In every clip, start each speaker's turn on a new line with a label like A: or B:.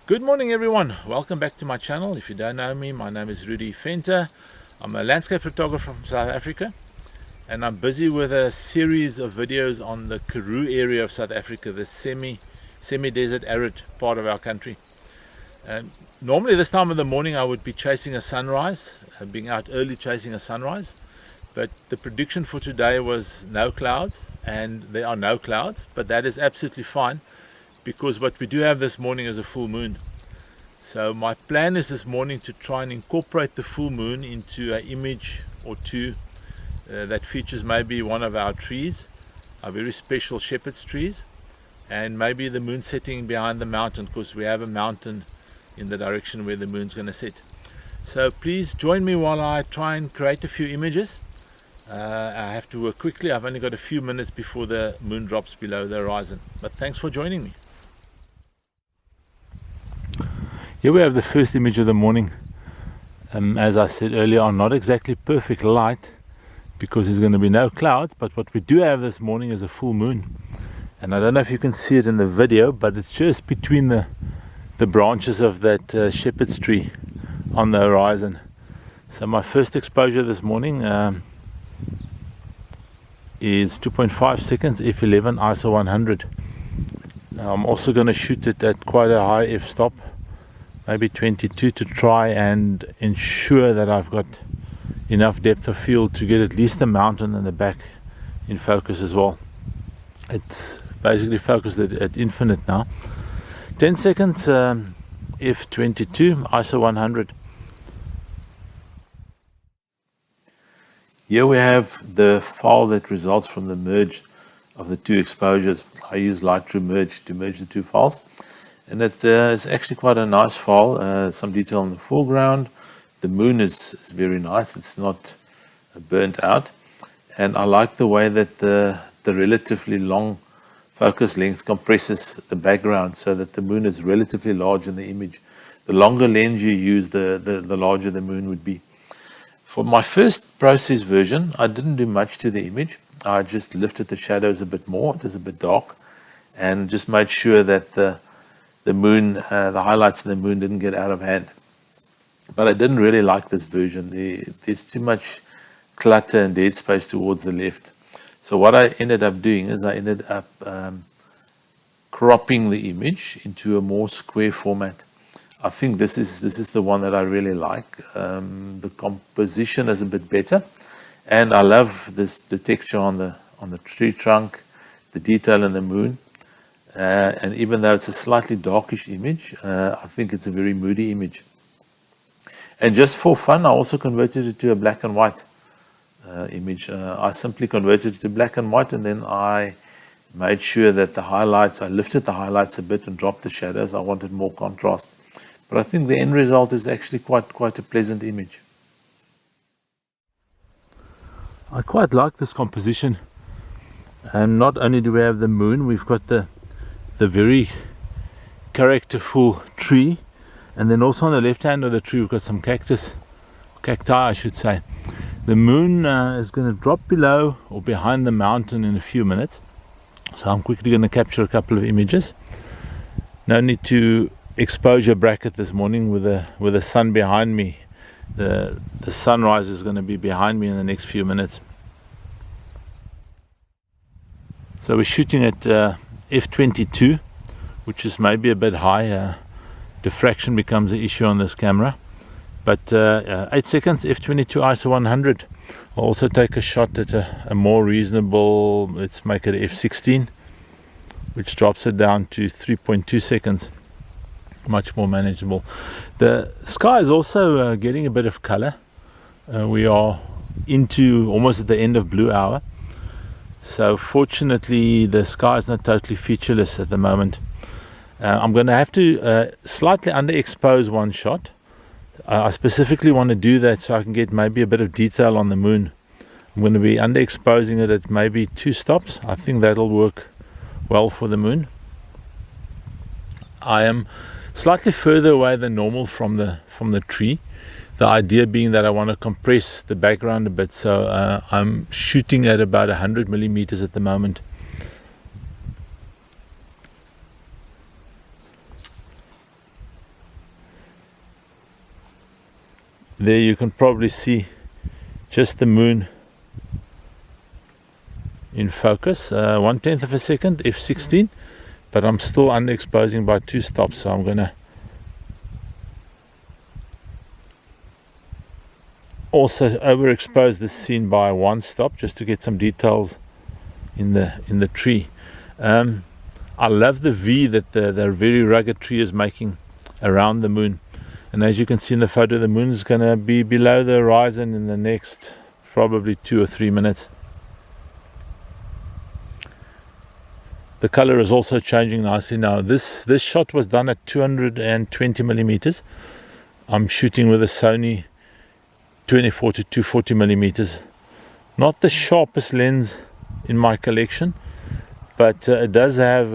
A: Good morning everyone, welcome back to my channel. If you don't know me, my name is Rudy Venter. I'm a landscape photographer from South Africa, and I'm busy with a series of videos on the Karoo area of South Africa, the semi-desert arid part of our country. Normally this time of the morning I would be chasing a sunrise, being out early chasing a sunrise, but the prediction for today was no clouds, and there are no clouds, but that is absolutely fine because what we do have this morning is a full moon. So my plan is this morning to try and incorporate the full moon into an image or two that features maybe one of our trees, our very special shepherd's trees, and maybe the moon setting behind the mountain, because we have a mountain in the direction where the moon's going to set. So please join me while I try and create a few images. I have to work quickly. I've only got a few minutes before the moon drops below the horizon, but thanks for joining me. Here we have the first image of the morning. As I said earlier on, not exactly perfect light because there's going to be no clouds, but what we do have this morning is a full moon. And I don't know if you can see it in the video, but it's just between the branches of that shepherd's tree on the horizon. So my first exposure this morning is 2.5 seconds f11 ISO 100. Now I'm also going to shoot it at quite a high f-stop, maybe 22, to try and ensure that I've got enough depth of field to get at least the mountain and the back in focus as well. It's basically focused at infinite now. 10 seconds f22 ISO 100. Here we have the file that results from the merge of the two exposures. I use Lightroom merge to merge the two files, and it is actually quite a nice file. Some detail in the foreground. The moon is very nice, it's not burnt out, and I like the way that the relatively long focus length compresses the background so that the moon is relatively large in the image. The longer lens you use, the larger the moon would be. For my first process version, I didn't do much to the image. I just lifted the shadows a bit more, it was a bit dark, and just made sure that the moon, the highlights of the moon didn't get out of hand. But I didn't really like this version. There's too much clutter and dead space towards the left. So what I ended up doing is I ended up cropping the image into a more square format. I think this is the one that I really like. The composition is a bit better, and I love the texture on the tree trunk, the detail in the moon, and even though it's a slightly darkish image, I think it's a very moody image. And just for fun, I also converted it to a black and white image. I simply converted it to black and white, and then I made sure that the highlights, I lifted the highlights a bit and dropped the shadows. I wanted more contrast. But I think the end result is actually quite a pleasant image. I quite like this composition. And not only do we have the moon, we've got the very characterful tree, and then also on the left hand of the tree we've got some cacti I should say. The moon is going to drop below or behind the mountain in a few minutes, so I'm quickly going to capture a couple of images. No need to exposure bracket this morning with the sun behind me. The sunrise is going to be behind me in the next few minutes. So we're shooting at f22, which is maybe a bit high. Diffraction becomes an issue on this camera, but 8 seconds f22 ISO 100. I'll also take a shot at a more reasonable, let's make it f16, which drops it down to 3.2 seconds. Much more manageable. The sky is also getting a bit of color. We are into almost at the end of blue hour, so fortunately the sky is not totally featureless at the moment. I'm going to have to slightly underexpose one shot. I specifically want to do that so I can get maybe a bit of detail on the moon. I'm going to be underexposing it at maybe 2 stops. I think that'll work well for the moon. I am slightly further away than normal from the tree. The idea being that I want to compress the background a bit, so I'm shooting at about 100 millimeters at the moment. There you can probably see just the moon in focus, 1/10 of a second, f16, but I'm still underexposing by 2 stops, so I'm gonna also overexpose this scene by 1 stop just to get some details in the tree. I love the V that the very rugged tree is making around the moon, and as you can see in the photo, the moon is gonna be below the horizon in the next probably 2 or 3 minutes. The color is also changing nicely now. This shot was done at 220 millimeters. I'm shooting with a Sony 24 to 240 millimeters. Not the sharpest lens in my collection, but it does have,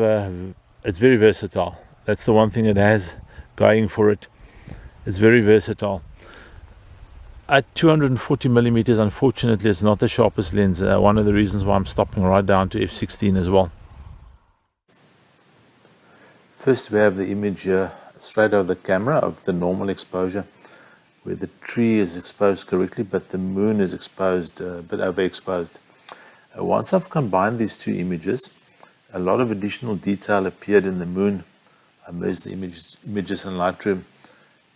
A: it's very versatile. That's the one thing it has going for it. It's very versatile. At 240 millimeters, unfortunately, it's not the sharpest lens. One of the reasons why I'm stopping right down to f16 as well. First, we have the image here straight out of the camera of the normal exposure, where the tree is exposed correctly, but the moon is exposed, a bit overexposed. Once I've combined these 2 images, a lot of additional detail appeared in the moon. I merged the images in Lightroom,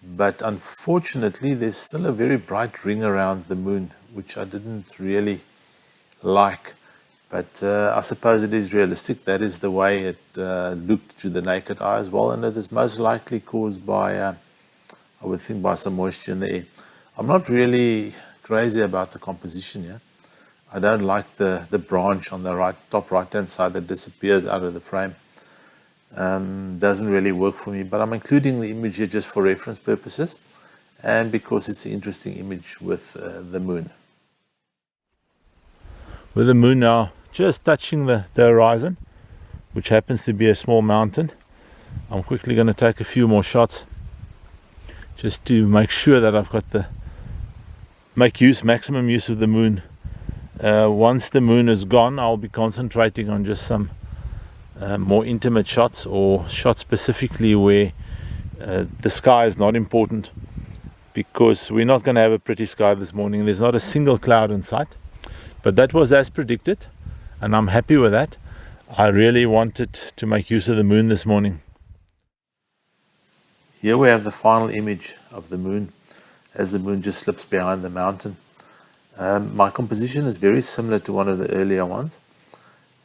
A: but unfortunately there's still a very bright ring around the moon, which I didn't really like. But I suppose it is realistic. That is the way it looked to the naked eye as well, and it is most likely caused by, I would think, by some moisture in the air. I'm not really crazy about the composition here. I don't like the branch on the top right hand side that disappears out of the frame. Doesn't really work for me, but I'm including the image here just for reference purposes and because it's an interesting image with the moon. With the moon now just touching the horizon, which happens to be a small mountain, I'm quickly going to take a few more shots just to make sure that I've got maximum use of the moon. Once the moon is gone, I'll be concentrating on just some more intimate shots, or shots specifically where the sky is not important, because we're not going to have a pretty sky this morning. There's not a single cloud in sight, but that was as predicted, and I'm happy with that. I really wanted to make use of the moon this morning. Here we have the final image of the moon as the moon just slips behind the mountain. My composition is very similar to one of the earlier ones,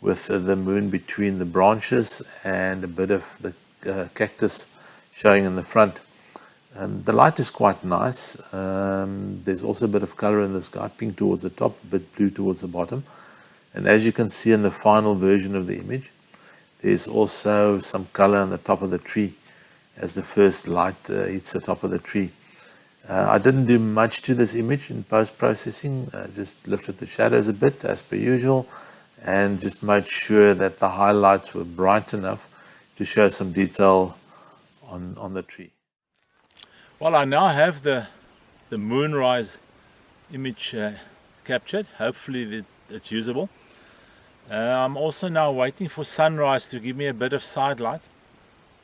A: with the moon between the branches and a bit of the cactus showing in the front. The light is quite nice. There's also a bit of color in the sky, pink towards the top, a bit blue towards the bottom. And as you can see in the final version of the image, there's also some color on the top of the tree as the first light hits the top of the tree. I didn't do much to this image in post-processing. Just lifted the shadows a bit as per usual, and just made sure that the highlights were bright enough to show some detail on the tree. Well, I now have the moonrise image captured. Hopefully it's usable. I'm also now waiting for sunrise to give me a bit of side light.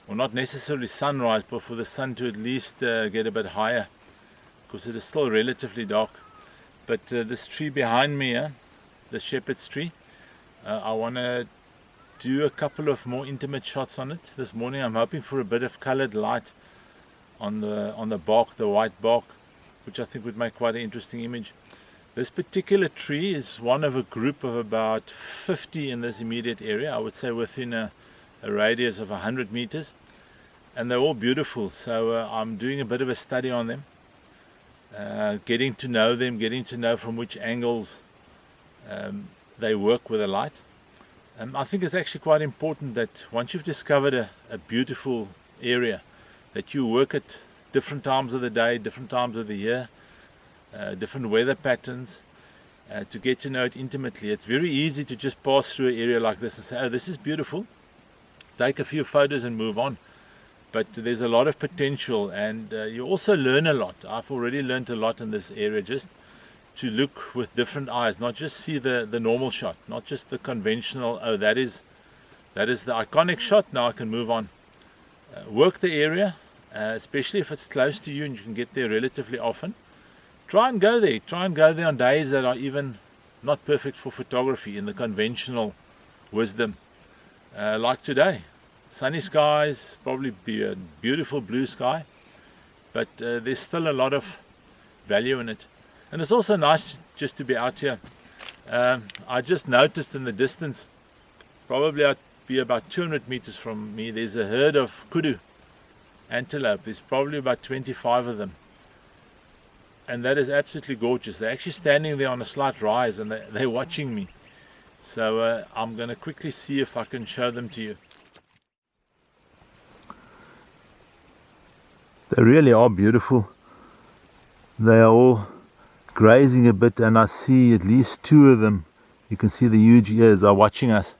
A: Well, not necessarily sunrise, but for the sun to at least get a bit higher, because it is still relatively dark. But this tree behind me, the shepherd's tree, I want to do a couple of more intimate shots on it this morning. I'm hoping for a bit of colored light on the bark, the white bark, which I think would make quite an interesting image. This particular tree is one of a group of about 50 in this immediate area, I would say within a radius of 100 meters, and they're all beautiful. So I'm doing a bit of a study on them, getting to know them, getting to know from which angles they work with the light. I think it's actually quite important that once you've discovered a beautiful area, that you work at different times of the day, different times of the year, different weather patterns, to get to know it intimately. It's very easy to just pass through an area like this and say, oh, this is beautiful, take a few photos and move on. But there's a lot of potential, and you also learn a lot. I've already learned a lot in this area, just to look with different eyes, not just see the normal shot, not just the conventional, oh, that is the iconic shot, now I can move on. Work the area, especially if it's close to you and you can get there relatively often. try and go there. Try and go there on days that are even not perfect for photography in the conventional wisdom. Like today, sunny skies, probably be a beautiful blue sky, but there's still a lot of value in it. And it's also nice just to be out here. I just noticed in the distance, probably I'd be about 200 meters from me, there's a herd of kudu antelope. There's probably about 25 of them, and that is absolutely gorgeous. They're actually standing there on a slight rise, and they're watching me. So I'm going to quickly see if I can show them to you. They really are beautiful. They are all grazing a bit, and I see at least two of them. You can see the huge ears are watching us.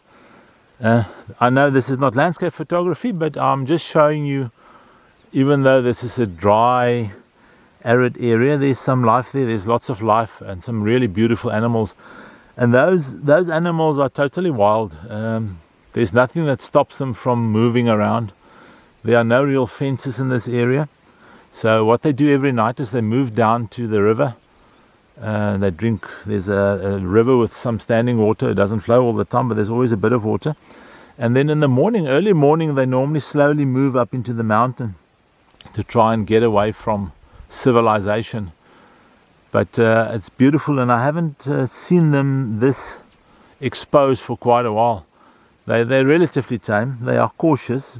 A: I know this is not landscape photography, but I'm just showing you, even though this is a dry, arid area, there's some life there. There's lots of life and some really beautiful animals, and those animals are totally wild. There's nothing that stops them from moving around. There are no real fences in this area. So what they do every night is they move down to the river. They drink. There's a river with some standing water. It doesn't flow all the time, but there's always a bit of water. And then in the morning, early morning, they normally slowly move up into the mountain to try and get away from civilization. But it's beautiful, and I haven't seen them this exposed for quite a while. They're relatively tame. They are cautious,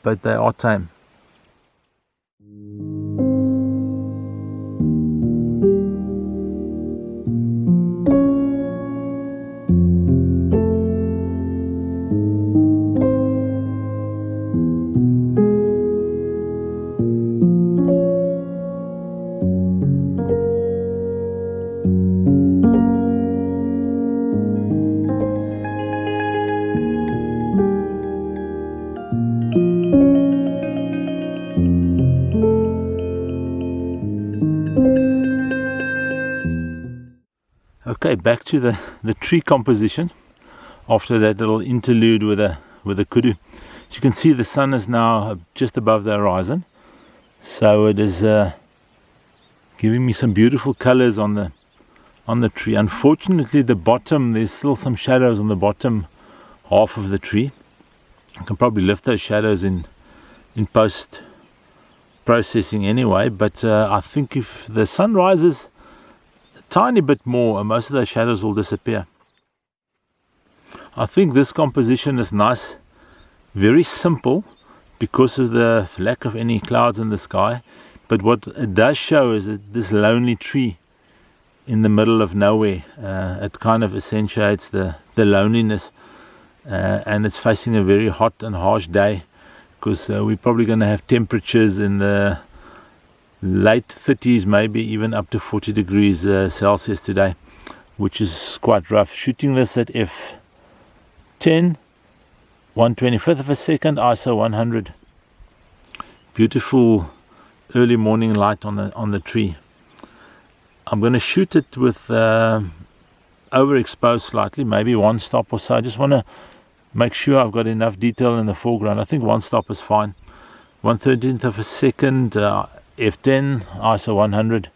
A: but they are tame. Okay, back to the tree composition after that little interlude with a kudu. As you can see, the sun is now just above the horizon, so it is giving me some beautiful colors on the tree. Unfortunately, the bottom, there's still some shadows on the bottom half of the tree. I can probably lift those shadows in post processing anyway, but I think if the sun rises tiny bit more, most of those shadows will disappear. I think this composition is nice, very simple because of the lack of any clouds in the sky, but what it does show is that this lonely tree in the middle of nowhere, it kind of accentuates the loneliness, and it's facing a very hot and harsh day, because we're probably going to have temperatures in the late 30s, maybe even up to 40 degrees Celsius today, which is quite rough. Shooting this at f10, 1/25 of a second, ISO 100. Beautiful early morning light on the tree. I'm going to shoot it with overexposed slightly, maybe one stop or so. I just want to make sure I've got enough detail in the foreground. I think one stop is fine. 1/13 of a second, f10, ISO 100.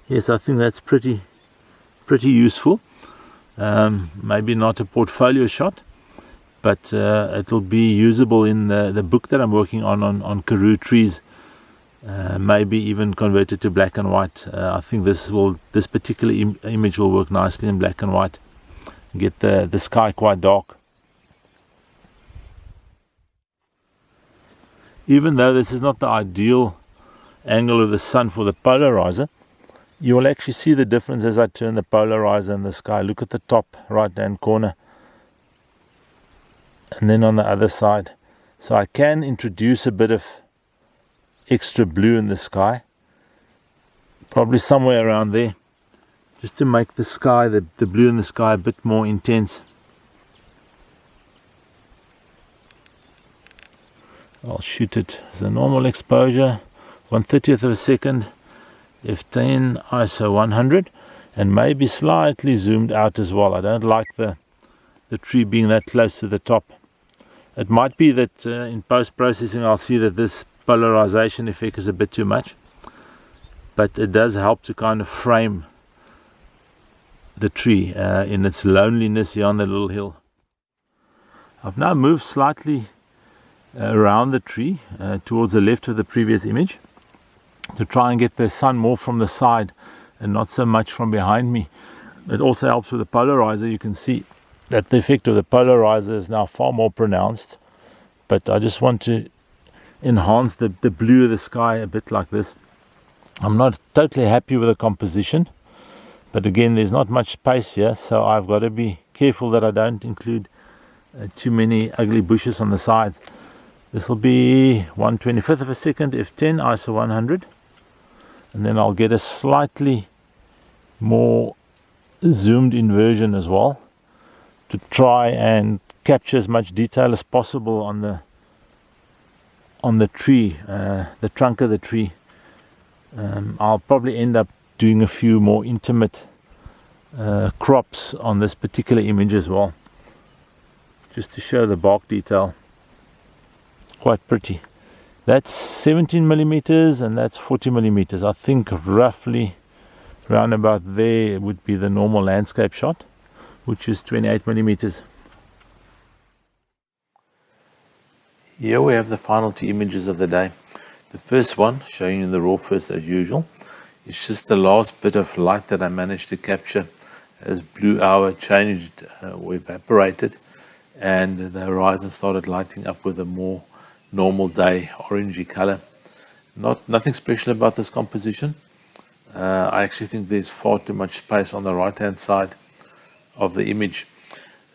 A: Yes, I think that's pretty useful. Maybe not a portfolio shot, but it'll be usable in the book that I'm working on Karoo trees. Maybe even converted to black and white. I think this particular image will work nicely in black and white. Get the sky quite dark. Even though this is not the ideal angle of the sun for the polarizer, you will actually see the difference as I turn the polarizer in the sky. Look at the top right hand corner, and then on the other side. So I can introduce a bit of extra blue in the sky, probably somewhere around there, just to make the sky, the blue in the sky, a bit more intense. I'll shoot it as a normal exposure, 1/30 of a second, f10, ISO 100, and maybe slightly zoomed out as well. I don't like the tree being that close to the top. It might be that in post-processing I'll see that this polarization effect is a bit too much, but it does help to kind of frame the tree in its loneliness here on the little hill. I've now moved slightly around the tree towards the left of the previous image to try and get the sun more from the side and not so much from behind me. It also helps with the polarizer. You can see that the effect of the polarizer is now far more pronounced, but I just want to enhance the blue of the sky a bit like this. I'm not totally happy with the composition, but again, there's not much space here, so I've got to be careful that I don't include too many ugly bushes on the side. This will be 1/25 of a second f10 ISO 100, and then I'll get a slightly more zoomed in version as well to try and capture as much detail as possible on the tree, the trunk of the tree. I'll probably end up doing a few more intimate crops on this particular image as well, just to show the bark detail. Quite pretty. That's 17 millimeters and that's 40 millimeters. I think roughly round about there would be the normal landscape shot, which is 28 millimeters. Here we have the final two images of the day. The first one, showing you the raw first as usual, is just the last bit of light that I managed to capture as blue hour changed or evaporated, and the horizon started lighting up with a more normal day orangey color. Nothing special about this composition. I actually think there's far too much space on the right hand side of the image.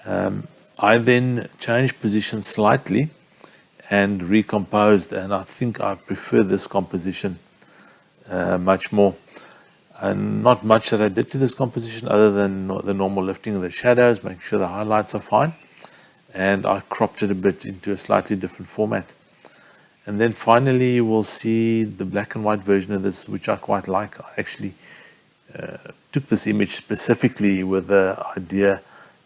A: I then changed position slightly and recomposed, and I think I prefer this composition much more. And not much that I did to this composition other than the normal lifting of the shadows, making sure the highlights are fine, and I cropped it a bit into a slightly different format. And then finally you will see the black and white version of this, which I quite like. I actually took this image specifically with the idea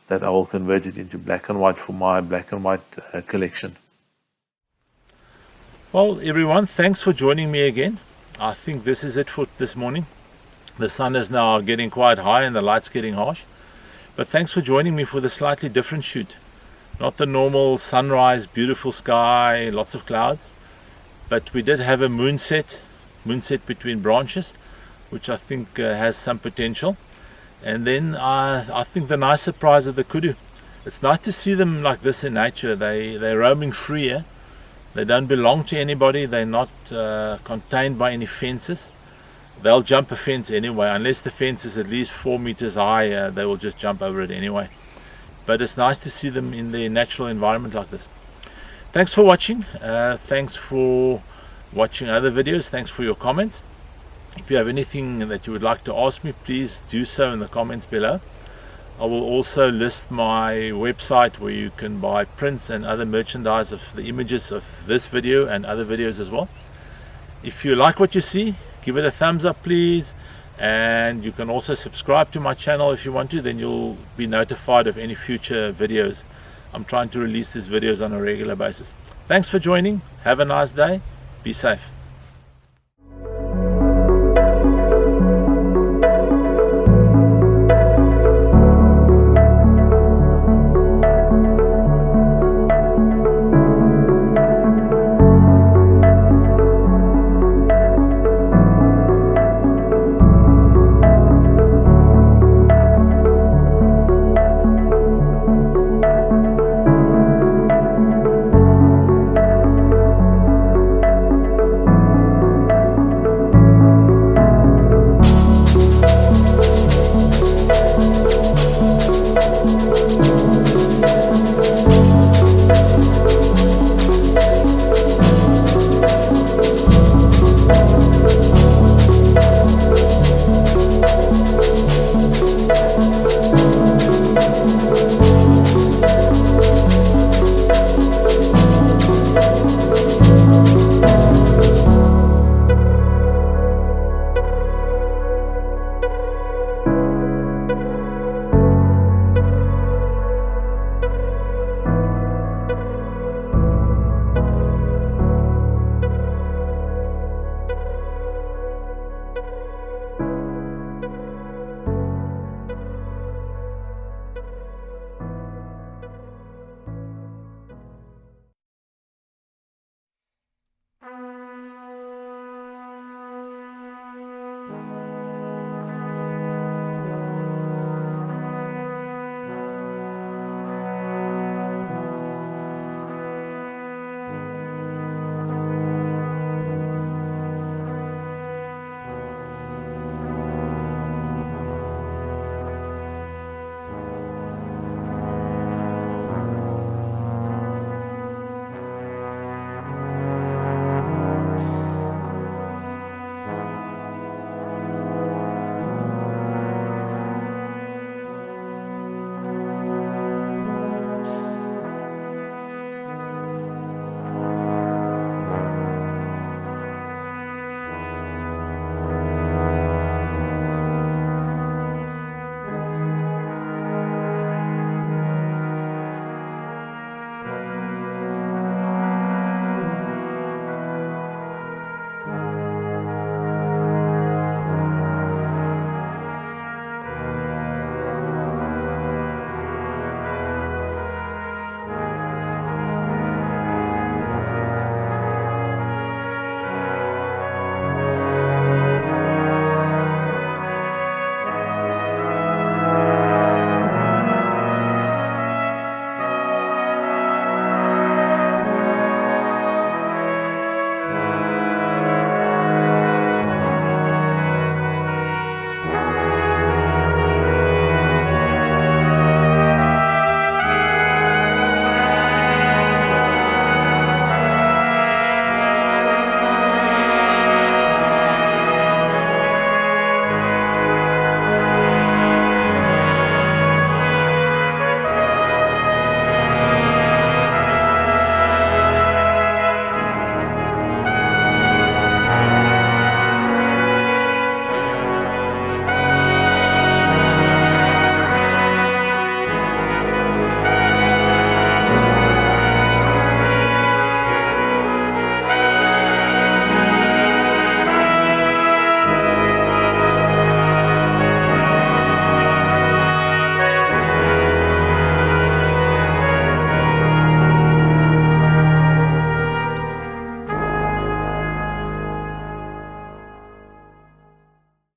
A: that I will convert it into black and white for my black and white collection. Well, everyone, thanks for joining me again. I think this is it for this morning. The sun is now getting quite high and the light's getting harsh. But thanks for joining me for the slightly different shoot. Not the normal sunrise, beautiful sky, lots of clouds. But we did have a moonset between branches, which I think has some potential. And then I think the nice surprise of the kudu. It's nice to see them like this in nature. They're roaming free here. They don't belong to anybody. They're not contained by any fences. They'll jump a fence anyway. Unless the fence is at least 4 meters high, they will just jump over it anyway. But it's nice to see them in their natural environment like this. Thanks for watching. Thanks for watching other videos. Thanks for your comments. If you have anything that you would like to ask me, please do so in the comments below. I will also list my website where you can buy prints and other merchandise of the images of this video and other videos as well. If you like what you see, give it a thumbs up please, and you can also subscribe to my channel if you want to. Then you'll be notified of any future videos. I'm trying to release these videos on a regular basis. Thanks for joining. Have a nice day. Be safe.